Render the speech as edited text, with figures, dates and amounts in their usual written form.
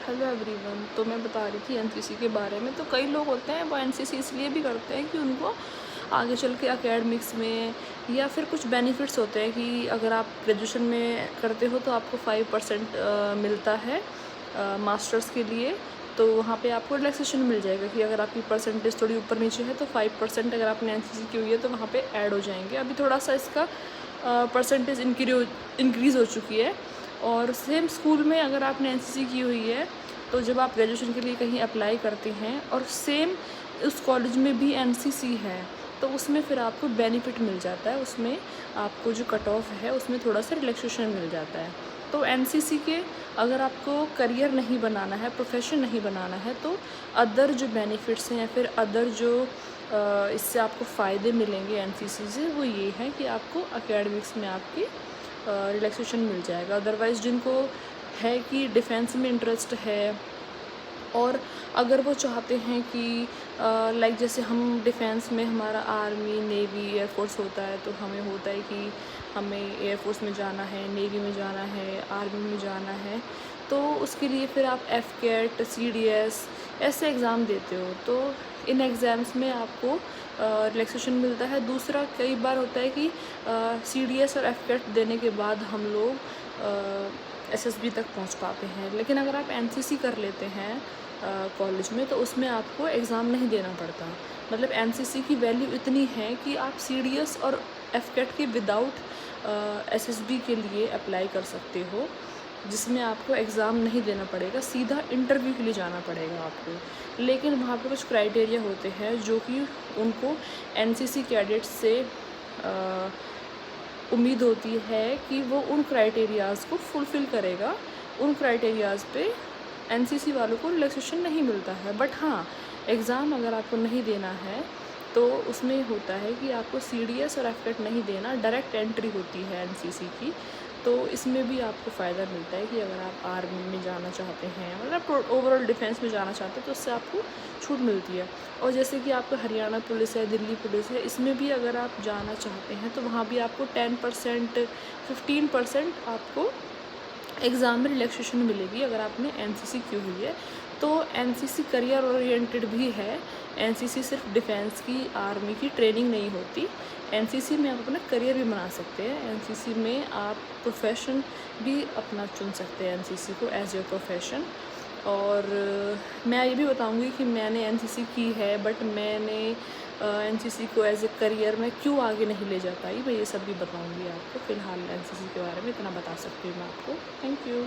Hello everyone. तो मैं बता रही थी एनसीसी के बारे में। तो कई लोग होते हैं वो एनसीसी इसलिए भी करते हैं कि उनको आगे चल के एकेडमिक्स में या फिर कुछ बेनिफिट्स होते हैं कि अगर आप ग्रेजुएशन में करते हो तो आपको 5% मिलता है मास्टर्स के लिए। तो वहाँ पे आपको रिलैक्सेशन मिल जाएगा कि अगर आपकी परसेंटेज थोड़ी ऊपर नीचे है तो 5% अगर आपने एनसीसी की हुई है तो वहाँ पे ऐड हो जाएंगे। अभी थोड़ा सा इसका परसेंटेज इंक्रीज़ हो चुकी है। और सेम स्कूल में अगर आपने एनसीसी की हुई है तो जब आप ग्रेजुएशन के लिए कहीं अप्लाई करते हैं और सेम उस कॉलेज में भी एनसीसी है तो उसमें फिर आपको बेनिफिट मिल जाता है। उसमें आपको जो कट ऑफ है उसमें थोड़ा सा रिलैक्सेशन मिल जाता है। तो एनसीसी के अगर आपको करियर नहीं बनाना है, प्रोफेशन नहीं बनाना है, तो अदर जो बेनिफिट्स हैं या फिर अदर जो इससे आपको फ़ायदे मिलेंगे एनसीसी से, वो ये है कि आपको एकेडमिक्स में आपकी रिलैक्सेशन मिल जाएगा। अदरवाइज़ जिनको है कि डिफेंस में इंटरेस्ट है और अगर वो चाहते हैं कि लाइक जैसे हम डिफेंस में हमारा आर्मी, नेवी, एयरफोर्स होता है तो हमें होता है कि हमें एयरफोर्स में जाना है, नेवी में जाना है, आर्मी में जाना है, तो उसके लिए फिर आप एफकेट, सीडीएस ऐसे एग्ज़ाम देते हो। तो इन एग्ज़ाम्स में आपको रिलैक्सेशन मिलता है। दूसरा कई बार होता है कि सीडीएस और एफकेट देने के बाद हम लोग एसएसबी तक पहुंच पाते हैं। लेकिन अगर आप एनसीसी कर लेते हैं कॉलेज में तो उसमें आपको एग्ज़ाम नहीं देना पड़ता। मतलब एनसीसी की वैल्यू इतनी है कि आप सीडीएस और एफकेट के विदाउट एसएसबी के लिए अप्लाई कर सकते हो, जिसमें आपको एग्ज़ाम नहीं देना पड़ेगा, सीधा इंटरव्यू के लिए जाना पड़ेगा आपको। लेकिन वहाँ पे कुछ क्राइटेरिया होते हैं जो कि उनको एनसीसी कैडेट्स से उम्मीद होती है कि वो उन क्राइटेरियाज़ को फुलफ़िल करेगा। उन क्राइटेरियाज़ पे एनसीसी वालों को रिलैक्सेशन नहीं मिलता है। बट हाँ, एग्ज़ाम अगर आपको नहीं देना है तो उसमें होता है कि आपको सीडीएस और एफकेट नहीं देना, डायरेक्ट एंट्री होती है एनसीसी की। तो इसमें भी आपको फ़ायदा मिलता है कि अगर आप आर्मी में जाना चाहते हैं, मतलब ओवरऑल डिफेंस में जाना चाहते हैं तो उससे आपको छूट मिलती है। और जैसे कि आपका हरियाणा पुलिस है, दिल्ली पुलिस है, इसमें भी अगर आप जाना चाहते हैं तो वहाँ भी आपको 10%, 15% आपको एग्ज़ाम में रिलैक्सेशन मिलेगी अगर आपने एनसीसी की हुई है। तो एनसीसी करियर ओरिएंटेड भी है। एनसीसी सिर्फ डिफेंस की, आर्मी की ट्रेनिंग नहीं होती। एनसीसी में आप अपना करियर भी बना सकते हैं। एनसीसी में आप प्रोफेशन भी अपना चुन सकते हैं एनसीसी को एज योर प्रोफेशन। और मैं ये भी बताऊंगी कि मैंने एनसीसी की है बट मैंने एनसीसी को एज ए करियर में क्यों आगे नहीं ले जा पाई, मैं ये सब भी बताऊंगी आपको। फ़िलहाल एनसीसी के बारे में इतना बता सकती हूँ मैं आपको। Thank you.